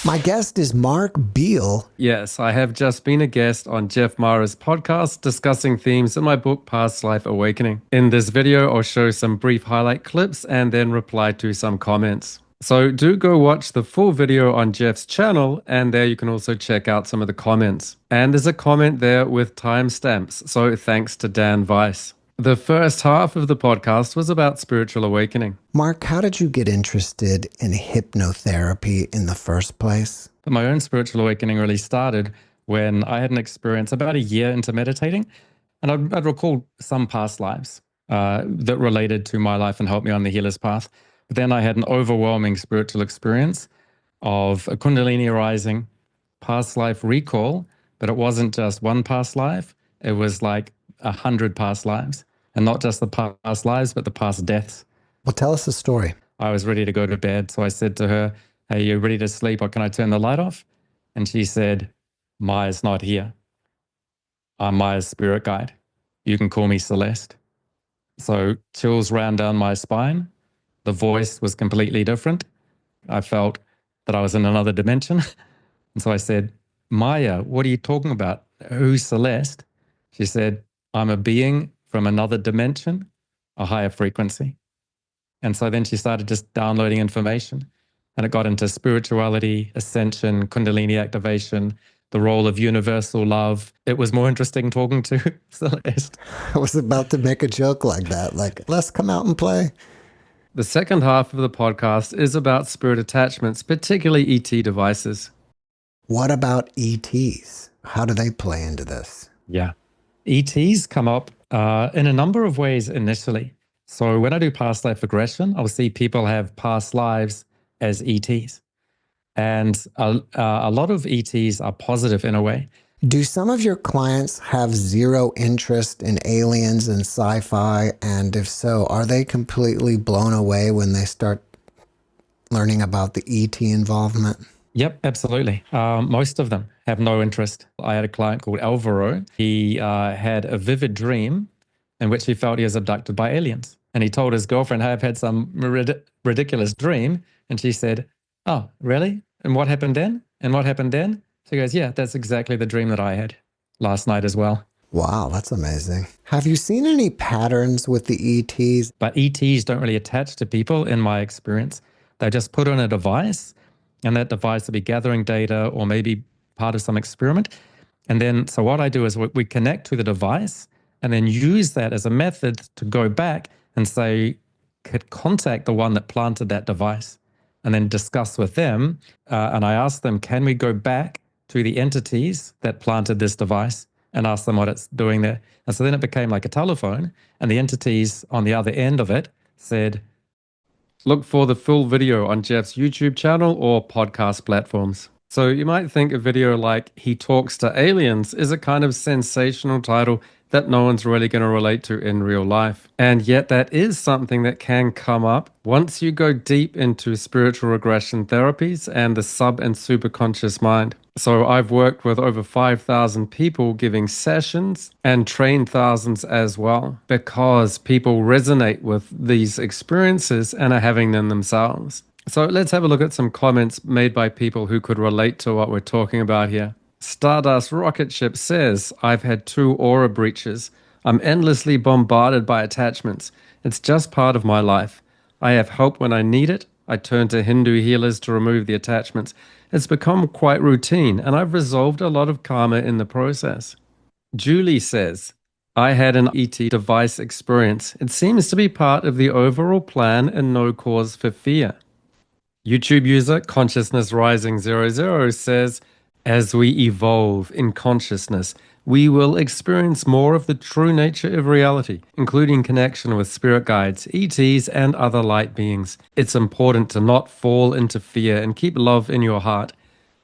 My guest is Mark Beale. Yes, I have just been a guest on Jeff Mara's podcast discussing themes in my book Past Life Awakening. In this video, I'll show some brief highlight clips and then reply to some comments. So do go watch the full video on Jeff's channel, and there you can also check out some of the comments. And there's a comment there with timestamps, so thanks to Dan Weiss. The first half of the podcast was about spiritual awakening. Mark, how did you get interested in hypnotherapy in the first place? My own spiritual awakening really started when I had an experience about a year into meditating, and I'd recall some past lives that related to my life and helped me on the healer's path. But then I had an overwhelming spiritual experience of a kundalini rising, past life recall, but it wasn't just one past life. It was like 100 past lives, and not just the past lives, but the past deaths. Well, tell us the story. I was ready to go to bed, so I said to her, "Hey, you ready to sleep, or can I turn the light off?" And she said, "Maya's not here. I'm Maya's spirit guide. You can call me Celeste." So chills ran down my spine. The voice was completely different. I felt that I was in another dimension. And so I said, "Maya, what are you talking about? Who's Celeste?" She said, "I'm a being from another dimension, a higher frequency." And so then she started just downloading information, and it got into spirituality, ascension, kundalini activation, the role of universal love. It was more interesting talking to Celeste. I was about to make a joke like that, like, let's come out and play. The second half of the podcast is about spirit attachments, particularly ET devices. What about ETs? How do they play into this? Yeah. ETs come up in a number of ways initially. So when I do past life regression, I'll see people have past lives as ETs. And a lot of ETs are positive in a way. Do some of your clients have zero interest in aliens and sci-fi? And if so, are they completely blown away when they start learning about the ET involvement? Yep, absolutely. Most of them have no interest. I had a client called Alvaro. He had a vivid dream in which he felt he was abducted by aliens. And he told his girlfriend, "Hey, I've had some ridiculous dream." And she said, "Oh, really? And what happened then? And what happened then?" So he goes, "Yeah, that's exactly the dream that I had last night as well." Wow, that's amazing. Have you seen any patterns with the ETs? But ETs don't really attach to people in my experience. They just put on a device, and that device will be gathering data or maybe part of some experiment. And then, so what I do is we connect to the device and then use that as a method to go back and say, contact the one that planted that device, and then discuss with them. And I ask them, can we go back to the entities that planted this device and ask them what it's doing there? And so then it became like a telephone, and the entities on the other end of it said, look for the full video on Jeff's YouTube channel or podcast platforms. So you might think a video like "He Talks to Aliens" is a kind of sensational title that no one's really going to relate to in real life. And yet that is something that can come up once you go deep into spiritual regression therapies and the sub and superconscious mind. So I've worked with over 5,000 people giving sessions and trained thousands as well, because people resonate with these experiences and are having them themselves. So let's have a look at some comments made by people who could relate to what we're talking about here. Stardust Rocket Ship says, "I've had 2 aura breaches. I'm endlessly bombarded by attachments. It's just part of my life. I have help when I need it. I turn to Hindu healers to remove the attachments. It's become quite routine, and I've resolved a lot of karma in the process." Julie says, "I had an ET device experience. It seems to be part of the overall plan and no cause for fear." YouTube user Consciousness Rising 00 says, "As we evolve in consciousness, we will experience more of the true nature of reality, including connection with spirit guides, ETs, and other light beings. It's important to not fall into fear and keep love in your heart.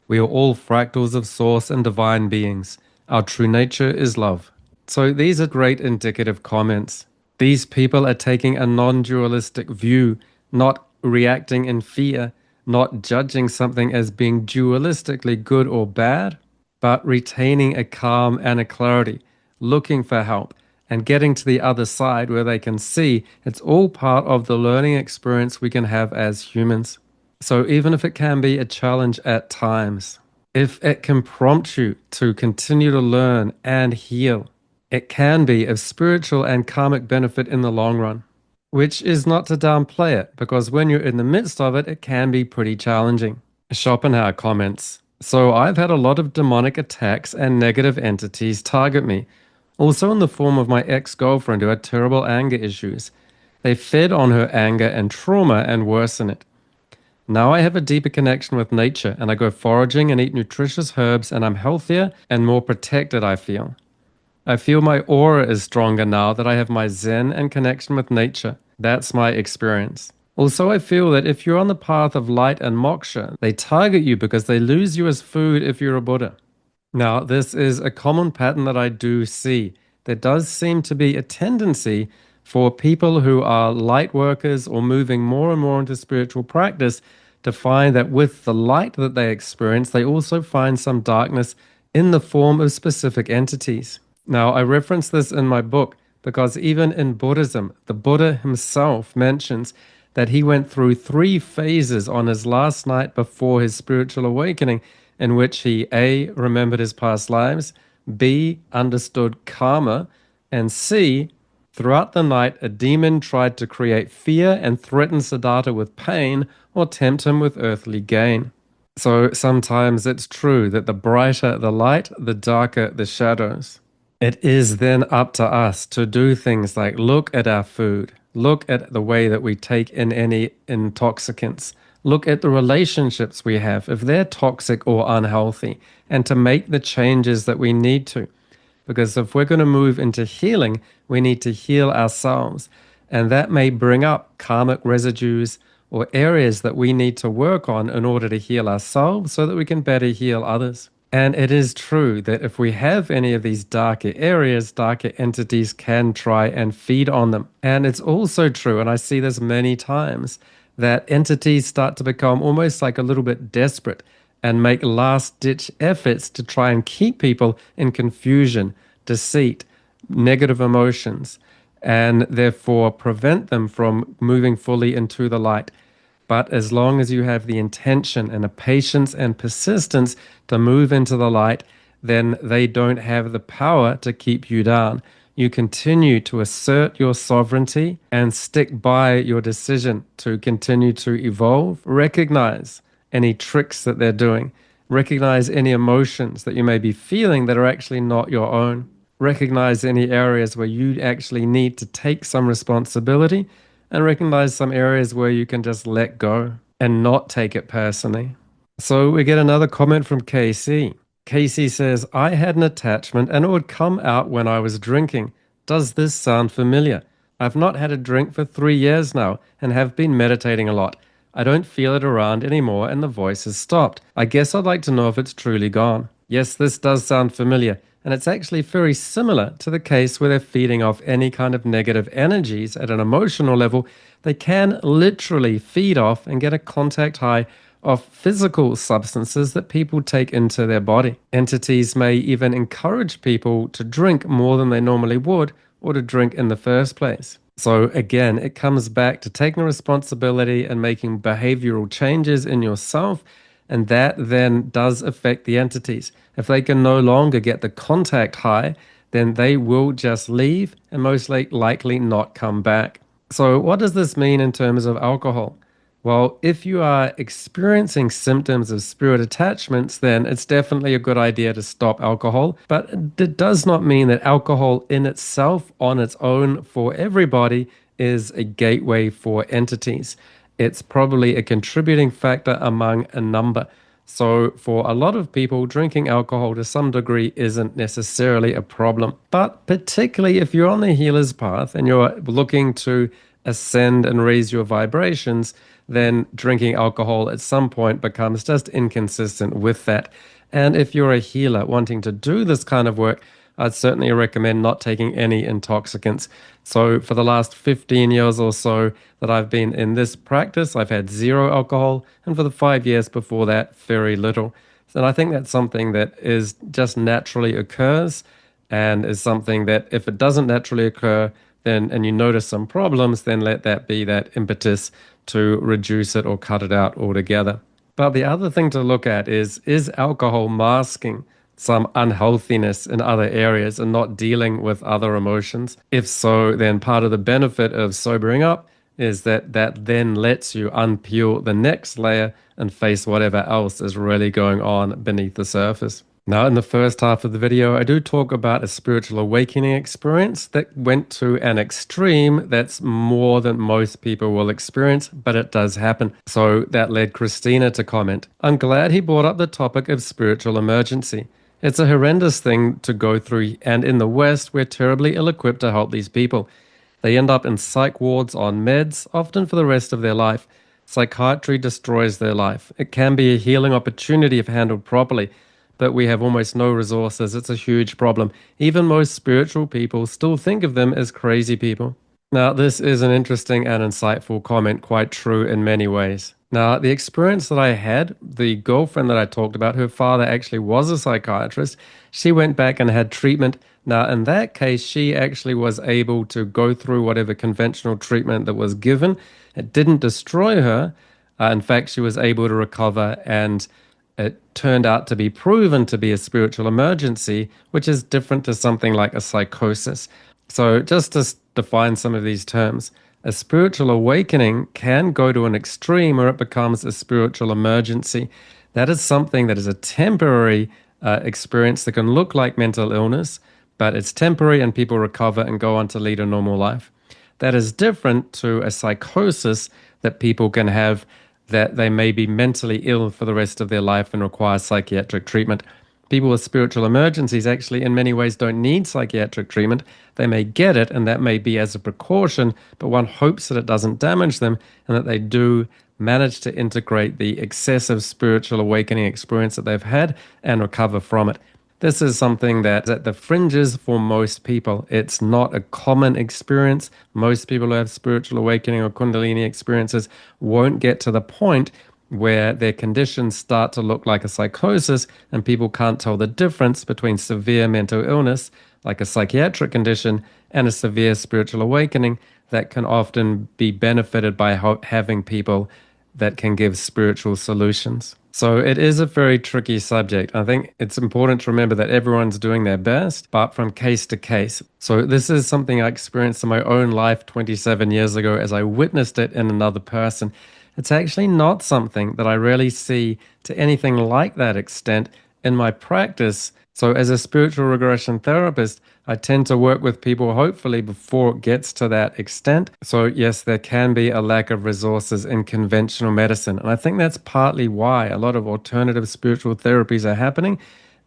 We are all fractals of source and divine beings. Our true nature is love." So these are great indicative comments. These people are taking a non-dualistic view, not reacting in fear, not judging something as being dualistically good or bad, but retaining a calm and a clarity, looking for help, and getting to the other side where they can see it's all part of the learning experience we can have as humans. So even if it can be a challenge at times, if it can prompt you to continue to learn and heal, it can be of spiritual and karmic benefit in the long run, which is not to downplay it, because when you're in the midst of it, it can be pretty challenging. Schopenhauer comments, so I've had a lot of demonic attacks and negative entities target me, also in the form of my ex-girlfriend who had terrible anger issues. They fed on her anger and trauma and worsen it. Now I have a deeper connection with nature and I go foraging and eat nutritious herbs and I'm healthier and more protected, I feel. I feel my aura is stronger now that I have my zen and connection with nature. That's my experience. Also, I feel that if you're on the path of light and moksha, they target you because they lose you as food if you're a Buddha. Now, this is a common pattern that I do see. There does seem to be a tendency for people who are light workers or moving more and more into spiritual practice to find that with the light that they experience, they also find some darkness in the form of specific entities. Now, I reference this in my book because even in Buddhism, the Buddha himself mentions that he went through 3 phases on his last night before his spiritual awakening, in which he A, remembered his past lives, B, understood karma, and C, throughout the night, a demon tried to create fear and threaten Siddhartha with pain or tempt him with earthly gain. So sometimes it's true that the brighter the light, the darker the shadows. It is then up to us to do things like look at our food, look at the way that we take in any intoxicants, look at the relationships we have, if they're toxic or unhealthy, and to make the changes that we need to. Because if we're going to move into healing, we need to heal ourselves. And that may bring up karmic residues or areas that we need to work on in order to heal ourselves so that we can better heal others. And it is true that if we have any of these darker areas, darker entities can try and feed on them. And it's also true, and I see this many times, that entities start to become almost like a little bit desperate and make last-ditch efforts to try and keep people in confusion, deceit, negative emotions, and therefore prevent them from moving fully into the light. But as long as you have the intention and a patience and persistence to move into the light, then they don't have the power to keep you down. You continue to assert your sovereignty and stick by your decision to continue to evolve. Recognize any tricks that they're doing. Recognize any emotions that you may be feeling that are actually not your own. Recognize any areas where you actually need to take some responsibility, and recognize some areas where you can just let go and not take it personally. So we get another comment from KC. KC says, I had an attachment and it would come out when I was drinking. Does this sound familiar? I've not had a drink for 3 years now and have been meditating a lot. I don't feel it around anymore and the voice has stopped. I guess I'd like to know if it's truly gone. Yes, this does sound familiar. And it's actually very similar to the case where they're feeding off any kind of negative energies at an emotional level. They can literally feed off and get a contact high of physical substances that people take into their body. Entities may even encourage people to drink more than they normally would or to drink in the first place. So again, it comes back to taking responsibility and making behavioral changes in yourself, and that then does affect the entities. If they can no longer get the contact high, then they will just leave and most likely not come back. So what does this mean in terms of alcohol? Well, if you are experiencing symptoms of spirit attachments, then it's definitely a good idea to stop alcohol. But it does not mean that alcohol in itself, on its own, for everybody, is a gateway for entities. It's probably a contributing factor among a number. So for a lot of people, drinking alcohol to some degree isn't necessarily a problem. But particularly if you're on the healer's path and you're looking to ascend and raise your vibrations, then drinking alcohol at some point becomes just inconsistent with that. And if you're a healer wanting to do this kind of work, I'd certainly recommend not taking any intoxicants. So for the last 15 years or so that I've been in this practice, I've had 0 alcohol, and for the 5 years before that, very little. And I think that's something that is just naturally occurs, and is something that if it doesn't naturally occur, then and you notice some problems, then let that be that impetus to reduce it or cut it out altogether. But the other thing to look at is alcohol masking some unhealthiness in other areas and not dealing with other emotions? If so, then part of the benefit of sobering up is that that then lets you unpeel the next layer and face whatever else is really going on beneath the surface. Now, in the first half of the video, I do talk about a spiritual awakening experience that went to an extreme that's more than most people will experience, but it does happen. So that led Christina to comment, "I'm glad he brought up the topic of spiritual emergency. It's a horrendous thing to go through, and in the West, we're terribly ill-equipped to help these people. They end up in psych wards on meds, often for the rest of their life. Psychiatry destroys their life. It can be a healing opportunity if handled properly, but we have almost no resources. It's a huge problem. Even most spiritual people still think of them as crazy people." Now, this is an interesting and insightful comment, quite true in many ways. Now, the experience that I had, the girlfriend that I talked about, her father actually was a psychiatrist. She went back and had treatment. Now, in that case, she actually was able to go through whatever conventional treatment that was given. It didn't destroy her. In fact, she was able to recover, and it turned out to be proven to be a spiritual emergency, which is different to something like a psychosis. So just to define some of these terms, a spiritual awakening can go to an extreme where it becomes a spiritual emergency. That is something that is a temporary experience that can look like mental illness, but it's temporary and people recover and go on to lead a normal life. That is different to a psychosis that people can have, that they may be mentally ill for the rest of their life and require psychiatric treatment. People with spiritual emergencies actually in many ways don't need psychiatric treatment. They may get it, and that may be as a precaution, but one hopes that it doesn't damage them and that they do manage to integrate the excessive spiritual awakening experience that they've had and recover from it. This is something that's at the fringes for most people. It's not a common experience. Most people who have spiritual awakening or kundalini experiences won't get to the point where their conditions start to look like a psychosis and people can't tell the difference between severe mental illness, like a psychiatric condition, and a severe spiritual awakening that can often be benefited by having people that can give spiritual solutions. So it is a very tricky subject. I think it's important to remember that everyone's doing their best, but from case to case. So this is something I experienced in my own life 27 years ago as I witnessed it in another person. It's actually not something that I really see to anything like that extent in my practice. So as a spiritual regression therapist, I tend to work with people hopefully before it gets to that extent. So yes, there can be a lack of resources in conventional medicine. And I think that's partly why a lot of alternative spiritual therapies are happening.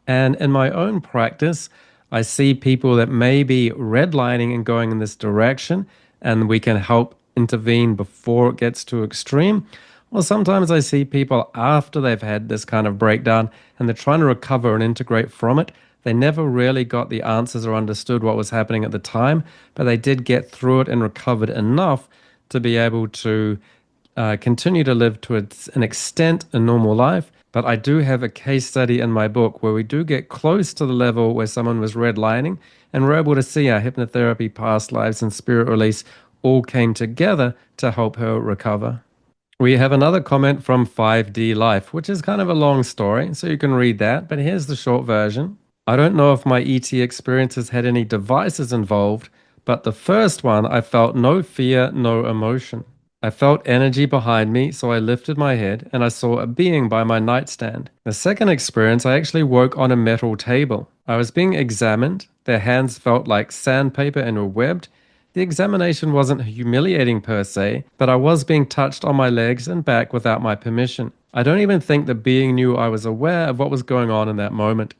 And in my own practice, I see people that may be redlining and going in this direction, and we can help intervene before it gets too extreme. Well, sometimes I see people after they've had this kind of breakdown and they're trying to recover and integrate from it. They never really got the answers or understood what was happening at the time, but they did get through it and recovered enough to be able to continue to live to an extent a normal life. But I do have a case study in my book where we do get close to the level where someone was redlining, and we're able to see our hypnotherapy, past lives, and spirit release all came together to help her recover. We have another comment from 5D Life, which is kind of a long story, so you can read that, but here's the short version. "I don't know if my ET experiences had any devices involved, but the first one I felt no fear, no emotion. I felt energy behind me, so I lifted my head and I saw a being by my nightstand. The second experience, I actually woke on a metal table. I was being examined. Their hands felt like sandpaper and were webbed. The examination wasn't humiliating per se, but I was being touched on my legs and back without my permission. I don't even think the being knew I was aware of what was going on in that moment."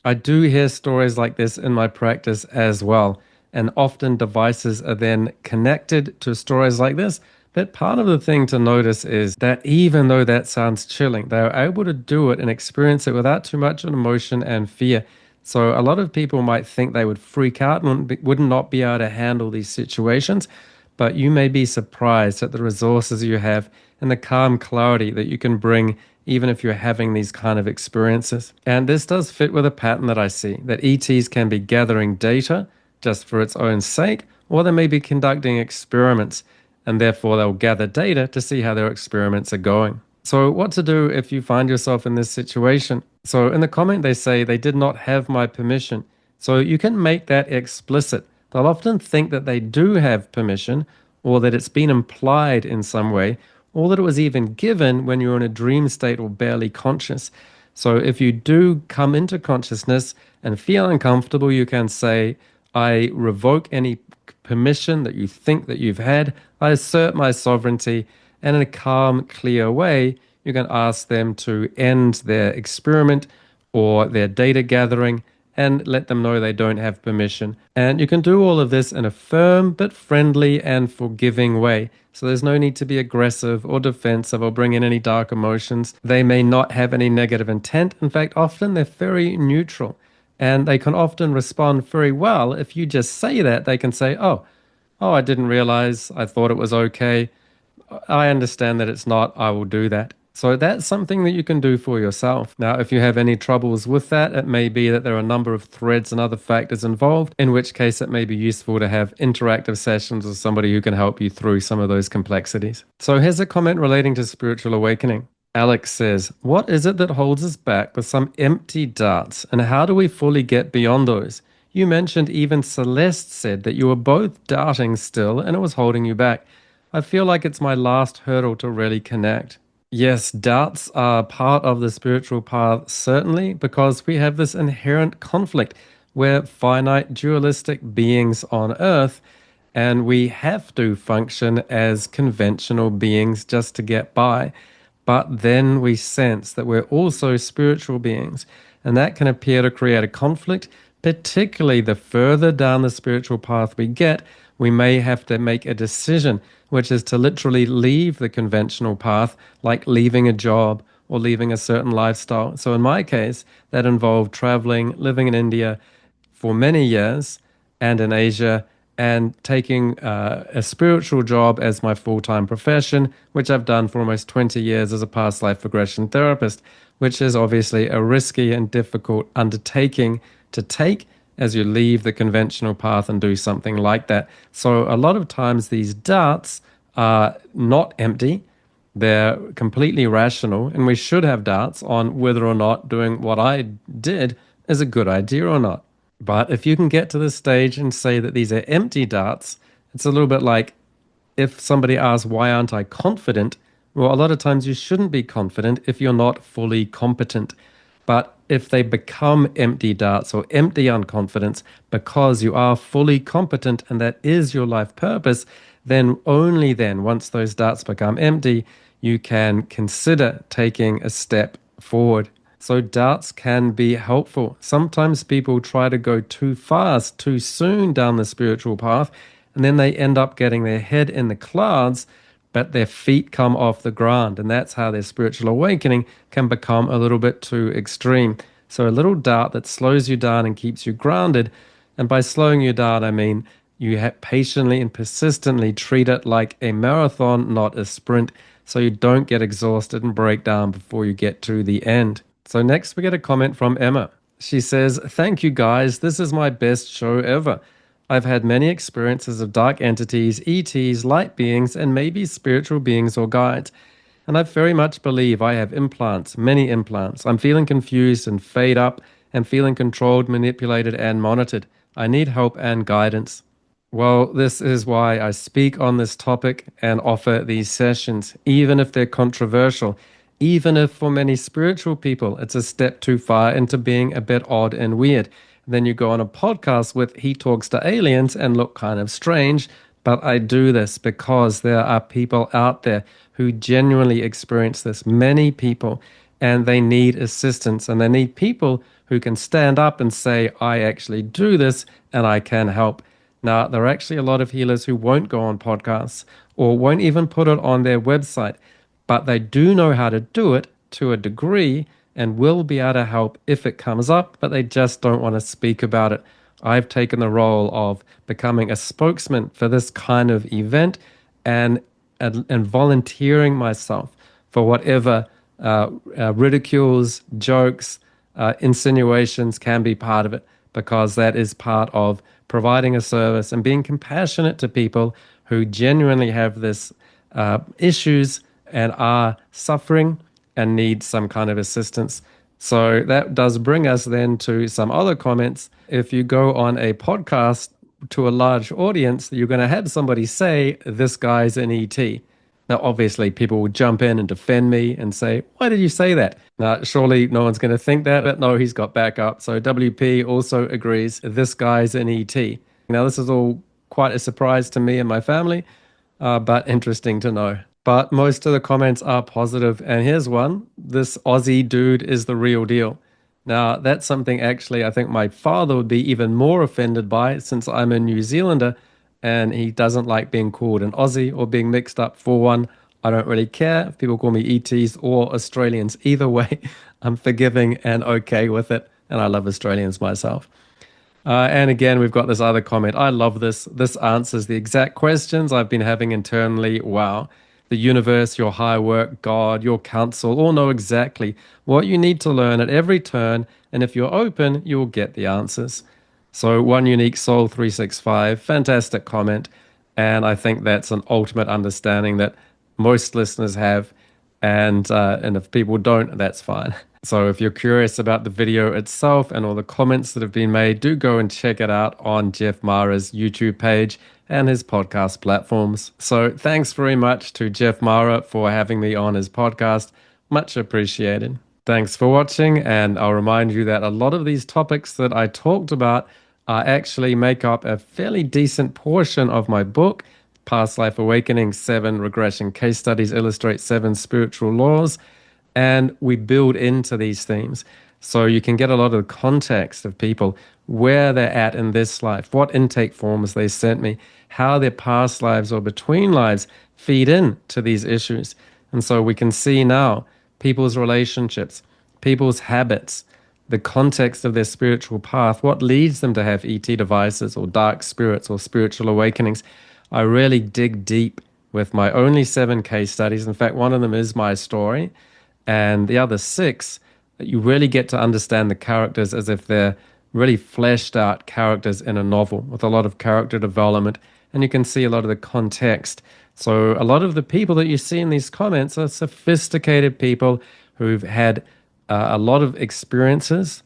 I do hear stories like this in my practice as well, and often devices are then connected to stories like this. But part of the thing to notice is that even though that sounds chilling, they are able to do it and experience it without too much emotion and fear. So a lot of people might think they would freak out and would not be able to handle these situations, but you may be surprised at the resources you have and the calm clarity that you can bring even if you're having these kind of experiences. And this does fit with a pattern that I see, that ETs can be gathering data just for its own sake, or they may be conducting experiments. and therefore they'll gather data to see how their experiments are going. So, what to do if you find yourself in this situation? So, in the comment, they say they did not have my permission. So, you can make that explicit. They'll often think that they do have permission, or that it's been implied in some way, or that it was even given when you're in a dream state or barely conscious. So, if you do come into consciousness and feel uncomfortable, you can say, I revoke any permission that you think that you've had. I assert my sovereignty. And in a calm, clear way, you can ask them to end their experiment or their data gathering and let them know they don't have permission. And you can do all of this in a firm but friendly and forgiving way. So there's no need to be aggressive or defensive or bring in any dark emotions. They may not have any negative intent. In fact, often they're very neutral. And they can often respond very well. If you just say that, they can say, oh, I didn't realize. I thought it was okay. I understand that it's not. I will do that. So that's something that you can do for yourself. Now, if you have any troubles with that, it may be that there are a number of threads and other factors involved, in which case it may be useful to have interactive sessions with somebody who can help you through some of those complexities. So here's a comment relating to spiritual awakening. Alex says, what is it that holds us back with some empty darts, and how do we fully get beyond those? You mentioned even Celeste said that you were both darting still and it was holding you back. I feel like it's my last hurdle to really connect. Yes, doubts are part of the spiritual path, certainly, because we have this inherent conflict. We're finite, dualistic beings on earth, and we have to function as conventional beings just to get by. But then we sense that we're also spiritual beings, and that can appear to create a conflict, particularly the further down the spiritual path we get. We may have to make a decision, which is to literally leave the conventional path, like leaving a job or leaving a certain lifestyle. So in my case, that involved traveling, living in India for many years and in Asia, and taking a spiritual job as my full-time profession, which I've done for almost 20 years as a past life regression therapist, which is obviously a risky and difficult undertaking to take as you leave the conventional path and do something like that. So a lot of times these darts are not empty. They're completely rational, and we should have doubts on whether or not doing what I did is a good idea or not. But if you can get to this stage and say that these are empty darts, it's a little bit like if somebody asks, why aren't I confident? Well, a lot of times you shouldn't be confident if you're not fully competent. But if they become empty darts or empty unconfidence because you are fully competent and that is your life purpose, then only then, once those darts become empty, you can consider taking a step forward. So doubts can be helpful. Sometimes people try to go too fast, too soon down the spiritual path, and then they end up getting their head in the clouds, but their feet come off the ground. And that's how their spiritual awakening can become a little bit too extreme. So a little doubt that slows you down and keeps you grounded. And by slowing you down, I mean you patiently and persistently treat it like a marathon, not a sprint, so you don't get exhausted and break down before you get to the end. So next we get a comment from Emma. She says, thank you guys, this is my best show ever. I've had many experiences of dark entities, ETs, light beings, and maybe spiritual beings or guides. And I very much believe I have implants, many implants. I'm feeling confused and fade up and feeling controlled, manipulated, and monitored. I need help and guidance. Well, this is why I speak on this topic and offer these sessions, even if they're controversial. Even if for many spiritual people, it's a step too far into being a bit odd and weird. Then you go on a podcast with He Talks to Aliens and look kind of strange. But I do this because there are people out there who genuinely experience this, many people, and they need assistance. And they need people who can stand up and say, I actually do this and I can help. Now, there are actually a lot of healers who won't go on podcasts or won't even put it on their website, but they do know how to do it to a degree and will be able to help if it comes up, but they just don't want to speak about it. I've taken the role of becoming a spokesman for this kind of event and volunteering myself for whatever ridicules, jokes, insinuations can be part of it, because that is part of providing a service and being compassionate to people who genuinely have this issues and are suffering and need some kind of assistance. So that does bring us then to some other comments. If you go on a podcast to a large audience, you're going to have somebody say, "This guy's an ET." Now, obviously, people will jump in and defend me and say, "Why did you say that?" Now, surely no one's going to think that, but no, he's got backup. So WP also agrees, "This guy's an ET." Now, this is all quite a surprise to me and my family, but interesting to know. But most of the comments are positive, and here's one: "This Aussie dude is the real deal." Now, that's something actually I think my father would be even more offended by, since I'm a New Zealander and he doesn't like being called an Aussie or being mixed up for one. I don't really care if people call me ETs or Australians. Either way, I'm forgiving and okay with it, and I love Australians myself. And again, we've got this other comment. I love this. This answers the exact questions I've been having internally. Wow. The universe, your higher work, God, your counsel all know exactly what you need to learn at every turn. And if you're open, you'll get the answers. So One Unique Soul 365, fantastic comment. And I think that's an ultimate understanding that most listeners have. And if people don't, that's fine. So if you're curious about the video itself and all the comments that have been made, do go and check it out on Jeff Mara's YouTube page and his podcast platforms. So thanks very much to Jeff Mara for having me on his podcast. Much appreciated. Thanks for watching, and I'll remind you that a lot of these topics that I talked about actually make up a fairly decent portion of my book, Past Life Awakening, 7 Regression Case Studies Illustrate 7 Spiritual Laws. And we build into these themes. So you can get a lot of the context of people, where they're at in this life, what intake forms they sent me, how their past lives or between lives feed in to these issues. And so we can see now people's relationships, people's habits, the context of their spiritual path, what leads them to have ET devices or dark spirits or spiritual awakenings. I really dig deep with my only 7 case studies. In fact, one of them is my story. And the other 6, you really get to understand the characters as if they're really fleshed out characters in a novel with a lot of character development. And you can see a lot of the context. So a lot of the people that you see in these comments are sophisticated people who've had a lot of experiences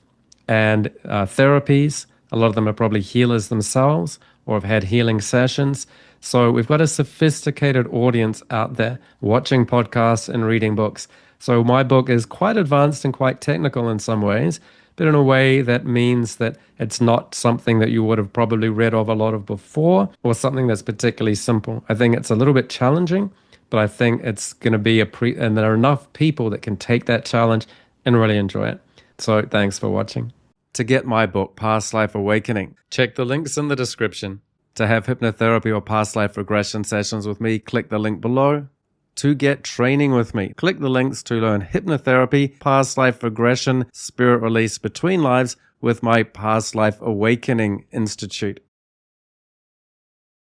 and therapies. A lot of them are probably healers themselves or have had healing sessions. So we've got a sophisticated audience out there watching podcasts and reading books. So my book is quite advanced and quite technical in some ways, but in a way that means that it's not something that you would have probably read of a lot of before, or something that's particularly simple. I think it's a little bit challenging, but I think it's going to be and there are enough people that can take that challenge and really enjoy it. So thanks for watching. To get my book, Past Life Awakening, check the links in the description. To have hypnotherapy or past life regression sessions with me, click the link below. To get training with me, click the links to learn hypnotherapy, past life regression, spirit release between lives with my Past Life Awakening Institute.